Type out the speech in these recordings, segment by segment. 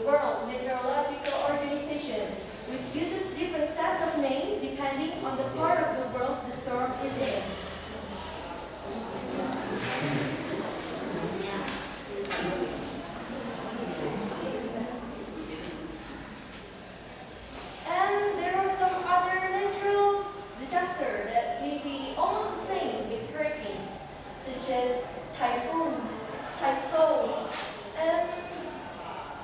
World Meteorological Organization, which uses different sets of names depending on the part of the world the storm is in. And there are some other natural disasters that may be almost the same with hurricanes, such as typhoon, cyclones, and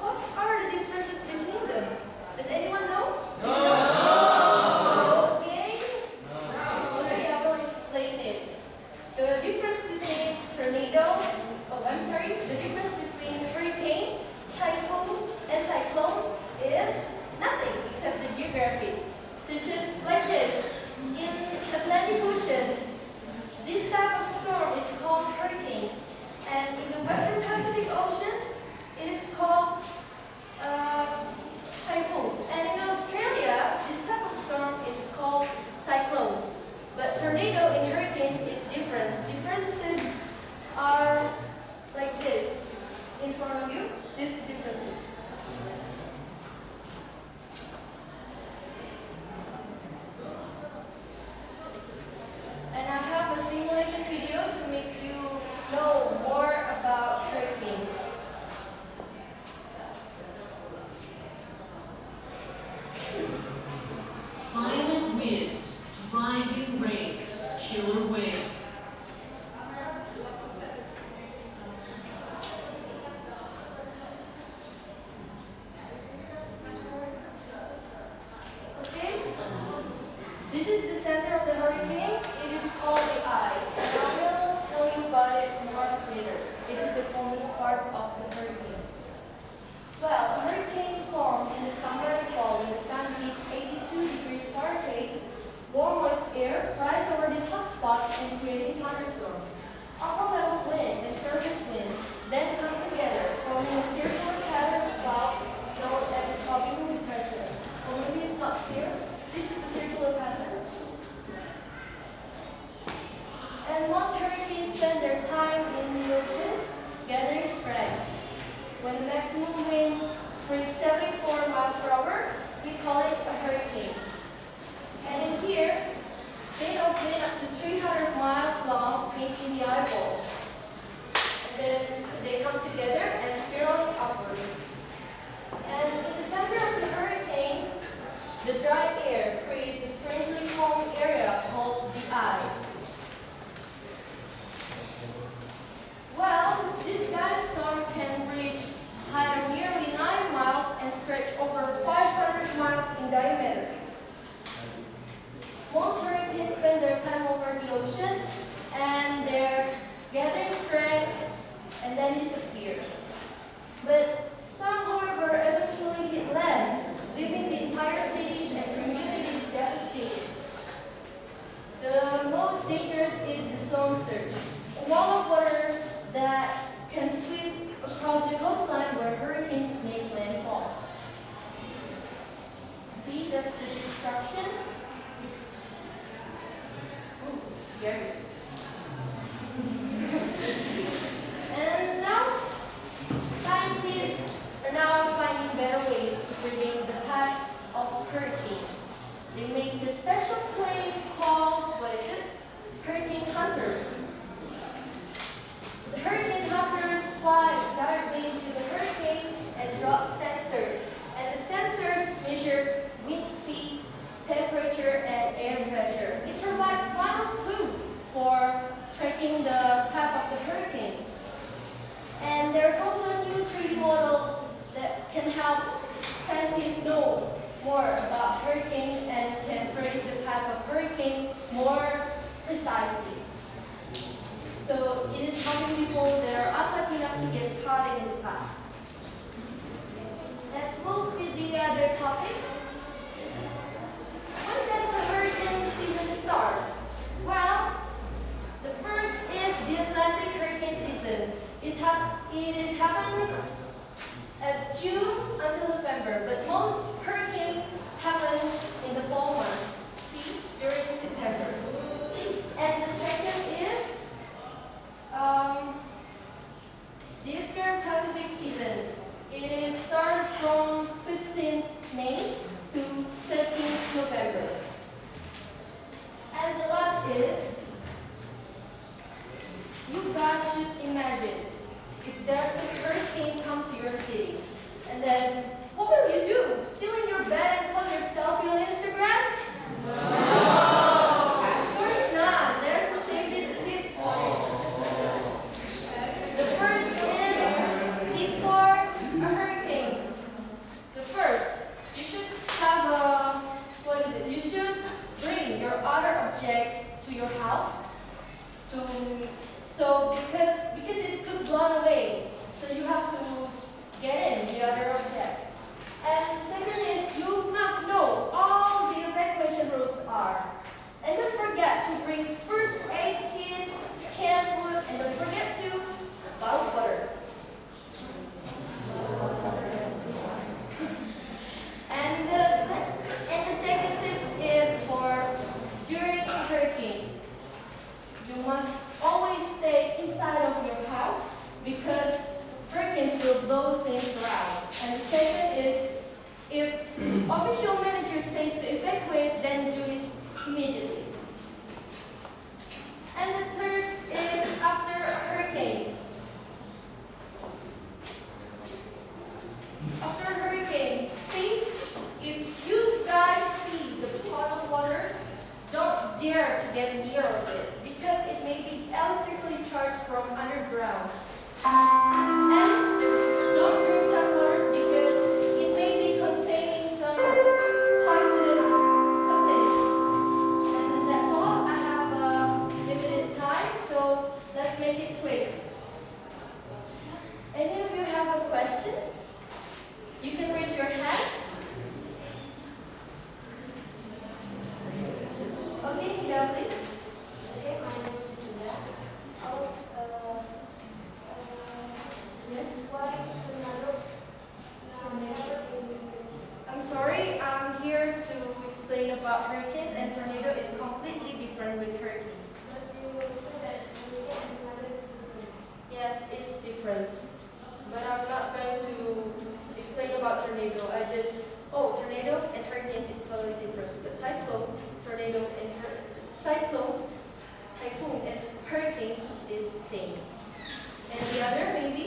what are the differences between them? Does anyone know? No. Okay. Okay, I will explain it. The difference between the difference between hurricane, typhoon, and cyclone is nothing except the geography, such as like this. In Atlantic Ocean, this type of storm is called hurricanes, and in the Western Pacific Ocean, it is called typhoon. And in Australia, this type of storm is called cyclones. But tornado in hurricanes is different. Differences are like this. In front of you, these differences. And I have a simulation video to make you know more about hurricanes. Violent winds, driving rain, killer wind. Okay? This is the center of the hurricane. It is called the eye. And I will tell you about it more later. It is the coldest part of the hurricane. Well, a hurricane formed in the summer and fall when the sun heats 82 degrees Fahrenheit. Warm moist air flies over these hot spots and creating thunderstorms. Upper level wind and surface wind then come together, forming a circular pattern of clouds known as a tropical depression. Or maybe it's not here. This is the circular patterns. And most hurricanes spend their time in the ocean, gathering strength. When the maximum winds reach 74 miles per hour, we call it a hurricane. And in here, they have been up to 300 miles long, making the eyeball. And then they come together and spiral upward. And in the center of the hurricane, the dry air creates a strangely calm area called the eye. Well, this giant storm can reach height of nearly 9 miles and stretch over 500 miles in diameter. Most hurricanes spend their time over the ocean and they're gathering strength and then disappear. But some, however, eventually hit land, leaving the entire cities and communities devastated. The most dangerous is the storm surge, a wall of water that can sweep across the coastline where hurricanes make landfall. See, that's the destruction. Ooh, scary. And now, scientists are now finding better ways to predict the path of a hurricane. They make a special plane called, hurricane hunters. The hurricane hunters fly directly into the hurricane and drop sensors. And the sensors measure wind speed, temperature, and air pressure. It provides final clue for tracking the path of the hurricane. And there's also a new 3D model that can help scientists know more about hurricane and can predict the path of hurricane more precisely. So it is helping people that are unlucky enough to get caught in this path. Let's move to the other topic. When does the hurricane season start? Well, the first is the Atlantic hurricane season. It is happening at June until November, but most hurricanes happen in the fall months. See, during September. And the second is the Eastern Pacific season. It started from because it could blow away, so you have to get in the other object. And second is you must know all the evacuation routes are. And don't forget to bring first aid kit, canned food, and don't forget to bottled water. And the second tips is for during a hurricane. You must always stay inside of your house because hurricanes will blow things around. And the second is if official manager says to evacuate, then do it immediately. And the third is after a hurricane. After a hurricane, see, if you guys see the pot of water, don't dare to get near of it because it may be electrically charged from underground. And don't drink tap waters because it may be containing some poisonous substance. And that's all. I have limited time, so let's make it quick. Any of you have a question? You can raise your hand. Okay, Nida, please. Okay, my name is Gina. Yes. Why I'm sorry, I'm here to explain about hurricanes, and tornado is completely different with hurricanes. Yes, it's different. But I'm not going to explain about tornado. Tornado and hurricane is totally different. But cyclones, typhoon, and hurricanes is the same. And the other, maybe?